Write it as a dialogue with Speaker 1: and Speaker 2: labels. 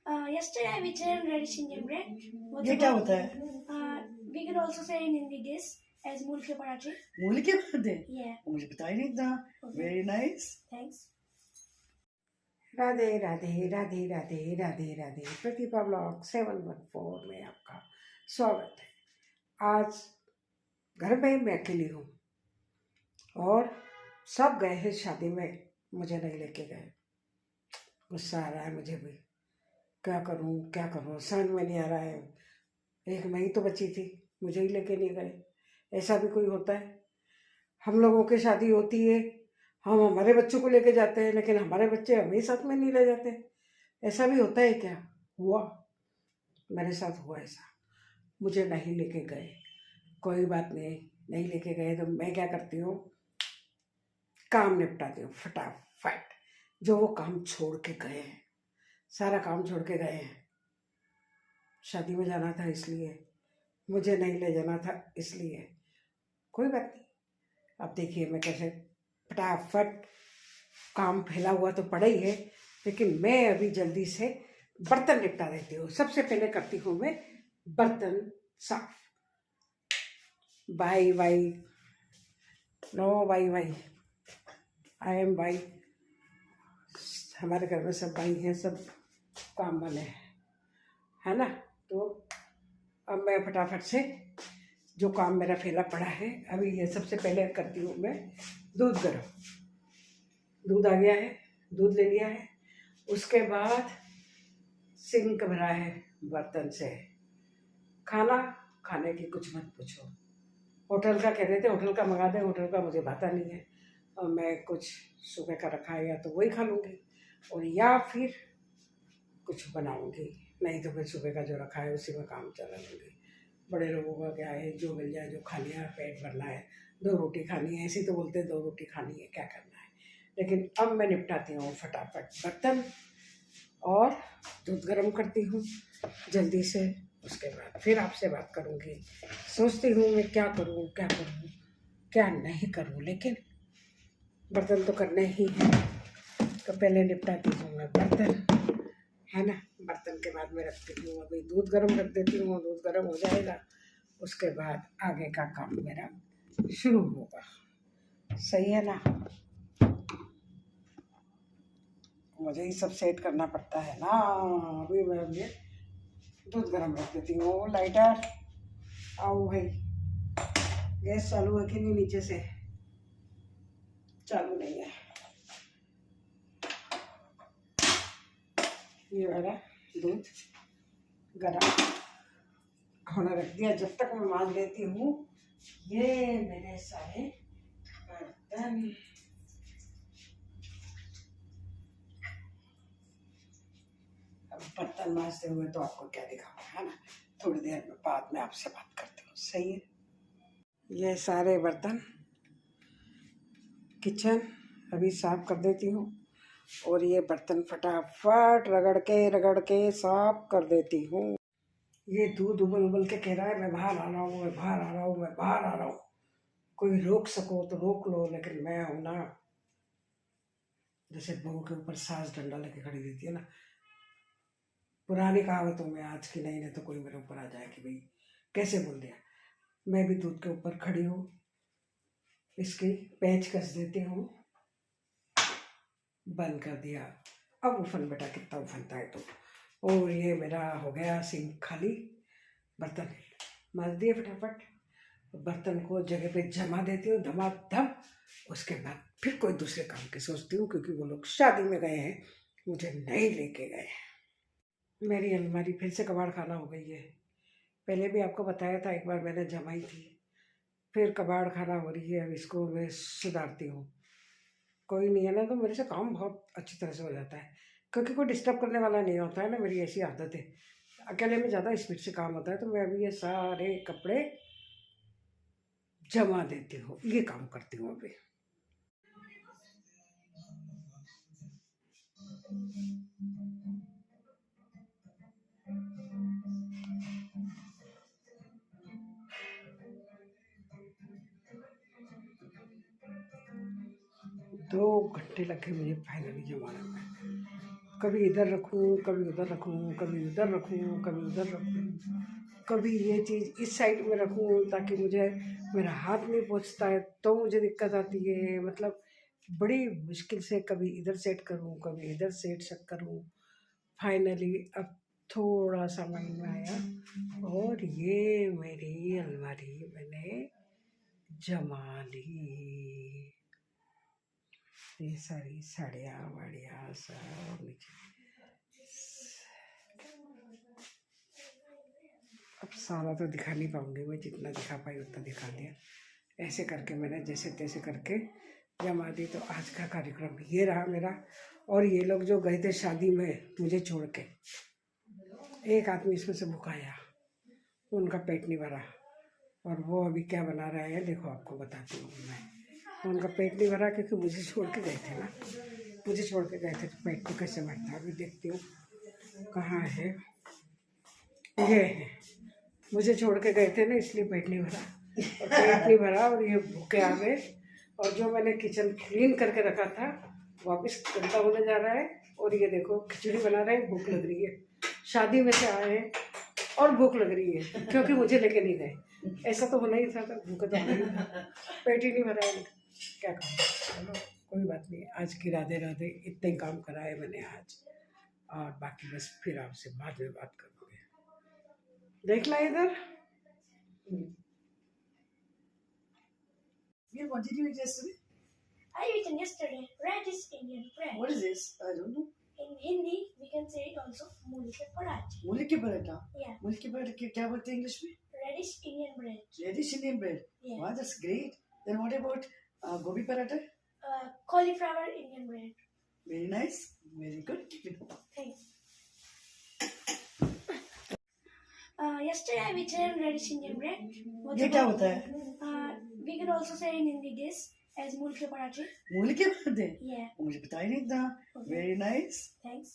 Speaker 1: Yesterday we changed Reddish Indian bread.
Speaker 2: ये क्या होता है?
Speaker 1: We can also say in Hindi this as मूल के पराठे.
Speaker 2: मूली के पराठे?
Speaker 1: Yeah.
Speaker 2: मुझे पता ही नहीं था. Very nice.
Speaker 1: Thanks.
Speaker 3: Radhe Radhe Radhe Radhe Radhe Radhe Pratibha blog 714 में आपका स्वागत है। आज घर में मैं अकेली हूँ और सब गए हैं शादी में, मुझे नहीं लेके गए। गुस्सा आ रहा है मुझे भी, क्या करूँ समझ में नहीं आ रहा है। एक मैं ही तो बची थी, मुझे ही लेके नहीं गए। ऐसा भी कोई होता है? हम लोगों की शादी होती है, हम हमारे बच्चों को लेके जाते हैं, लेकिन हमारे बच्चे हमें साथ में नहीं ले जाते। ऐसा भी होता है क्या? हुआ, मेरे साथ हुआ ऐसा, मुझे नहीं लेके गए। कोई बात नहीं लेके गए तो मैं क्या करती हूँ, काम निपटाती हूँ फटाफट। जो वो काम छोड़ के गए हैं, सारा काम छोड़ के गए हैं। शादी में जाना था इसलिए, मुझे नहीं ले जाना था इसलिए, कोई बात नहीं। अब देखिए मैं कैसे फटाफट, काम फैला हुआ तो पड़ा ही है, लेकिन मैं अभी जल्दी से बर्तन निपटा देती हूँ। सबसे पहले करती हूँ मैं बर्तन साफ। बाई नो बाई आई एम बाई। हमारे घर में सब बाई हैं, सब काम वाले हैं, है ना। तो अब मैं फटाफट से जो काम मेरा फैला पड़ा है, अभी ये सबसे पहले करती हूँ मैं दूध गर्म। दूध आ गया है, दूध ले लिया है। उसके बाद सिंक भरा है बर्तन से। खाने की कुछ मत पूछो। होटल का कह रहे थे, होटल का मंगा दें, होटल का मुझे पता नहीं है। और मैं कुछ सुबह का रखा है, या तो वही खा लूँगी और या फिर कुछ बनाऊँगी, नहीं तो फिर सुबह का जो रखा है उसी में काम चला लूँगी। बड़े लोगों का क्या है, जो मिल जाए, जो खा लिया, पेट भरना है। 2 रोटी खानी है, ऐसे तो बोलते हैं 2 रोटी खानी है, क्या करना है। लेकिन अब मैं निपटाती हूँ फटाफट बर्तन और दूध गर्म करती हूँ जल्दी से। उसके बाद फिर आपसे बात करूँगी। सोचती हूँ मैं क्या करूँ क्या नहीं करूँ, लेकिन बर्तन तो करने ही हैं, तो पहले निपटाती हूँ मैं बर्तन, है ना। बर्तन के बाद मैं रखती हूँ, अभी दूध गर्म रख देती हूँ। दूध गर्म हो जाएगा, उसके बाद आगे का काम मेरा शुरू होगा। सही है ना, मुझे ही सब सेट करना पड़ता है ना। अभी मैं अभी दूध गर्म रख देती हूँ। लाइटर आओ भाई, गैस चालू है कि नहीं? नीचे से चालू नहीं है। ये वाला दूध गर्म होने रख दिया। जब तक मैं मांज लेती हूँ ये मेरे सारे बर्तन। अब बर्तन मांजते हुए तो आपको क्या दिखाऊंगा, है ना। थोड़ी देर में बाद में आपसे बात करती हूँ, सही है। ये सारे बर्तन किचन अभी साफ कर देती हूँ, और ये बर्तन फटाफट रगड़ के साफ कर देती हूँ। ये दूध उबल के कह रहा है मैं बाहर आ रहा हूँ। कोई रोक सको तो रोक लो, लेकिन मैं हूं ना, जैसे बहू के ऊपर सास डंडा लेके खड़ी रहती है ना। पुरानी कहावतों में, आज की नहीं, तो कोई मेरे ऊपर आ जाए कि भाई कैसे बोल दिया। मैं भी दूध के ऊपर खड़ी हूँ, इसकी पेंच कस देती हूँ। बंद कर दिया। अब उफन बेटा कितना उफनता है तो। और ये मेरा हो गया सिंक खाली। बर्तन मांज दिए फटाफट, बर्तन को जगह पे जमा देती हूँ धमाधम। उसके बाद फिर कोई दूसरे काम की सोचती हूँ, क्योंकि वो लोग शादी में गए हैं, मुझे नहीं लेके गए। मेरी अलमारी फिर से कबाड़ खाना हो गई है। पहले भी आपको बताया था, एक बार मैंने जमाई थी, फिर कबाड़ खाना हो रही है। अब इसको मैं सुधारती हूँ। कोई नहीं है ना, तो मेरे से काम बहुत अच्छी तरह से हो जाता है, क्योंकि कोई डिस्टर्ब करने वाला नहीं होता है ना। मेरी ऐसी आदत है, अकेले में ज़्यादा स्पीड से काम होता है। तो मैं अभी ये सारे कपड़े जमा देती हूँ, ये काम करती हूँ अभी। दो घंटे लगे मुझे फाइनली जमाने में। कभी इधर रखूँ, कभी उधर रखूँ, कभी उधर रखूँ, कभी उधर रखूँ, कभी ये चीज़ इस साइड में रखूँ ताकि मुझे मेरा हाथ नहीं पहुँचता है तो मुझे दिक्कत आती है। मतलब बड़ी मुश्किल से कभी इधर सेट करूँ, कभी इधर सेट करूँ। फाइनली अब थोड़ा सा माइंड में आया और ये मेरी अलमारी मैंने जमा ली। ये सारी साड़ियाँ वाड़ियाँ सब नीचे। अब सारा तो दिखा नहीं पाऊँगी मैं, जितना दिखा पाई उतना दिखा दिया। ऐसे करके मैंने जैसे तैसे करके जमा दी। तो आज का कार्यक्रम ये रहा मेरा। और ये लोग जो गए थे शादी में मुझे छोड़ के, एक आदमी इसमें से भुकाया, उनका पेट नहीं भरा और वो अभी क्या बना रहे हैं देखो, आपको बताती हूँ मैं। उनका पेट नहीं भरा क्योंकि मुझे छोड़ के गए थे ना, मुझे छोड़ के गए थे तो पेट को कैसे भरता। अभी देखती हूँ कहाँ है, ये है। मुझे छोड़ के गए थे ना इसलिए पेट नहीं भरा, और पेट नहीं भरा और ये भूखे आ गए। और जो मैंने किचन क्लीन करके रखा था वापस गंदा होने जा रहा है। और ये देखो खिचड़ी बना रहे हैं, भूख लग रही है। शादी में से आए हैं और भूख लग रही है क्योंकि मुझे लेके नहीं गए। ऐसा तो होना ही था, भूखे तो होना ही था, पेट ही नहीं भरा है। क्या कहूँ, चलो कोई बात नहीं। आज की राधे राधे, इतने काम करा है मैंने आज, और बाकी बस फिर आपसे बाद में बात करूँगी। देख ला इधर।
Speaker 2: What did you eat yesterday?
Speaker 1: I eaten yesterday radish Indian bread.
Speaker 2: What is this? I don't know.
Speaker 1: In Hindi, we can say it also मूली के पराठे.
Speaker 2: मूली के पराठा.
Speaker 1: Yeah,
Speaker 2: मूली के पराठा क्या बोलते हैं इंग्लिश में?
Speaker 1: radish Indian bread.
Speaker 2: Reddish Indian bread.
Speaker 1: Yeah.
Speaker 2: Wow, that's great. Then what about gobi paratha?
Speaker 1: Cauliflower Indian bread.
Speaker 2: Very nice. Very good. Keep it up.
Speaker 1: Thanks. Yesterday I eaten radish Indian bread.
Speaker 2: ये क्या होता है?
Speaker 1: We can also say in Hindi this as मूली के पराठे.
Speaker 2: मूली के पराठे?
Speaker 1: Yeah,
Speaker 2: मुझे पता ही नहीं था. Very nice.
Speaker 1: thanks.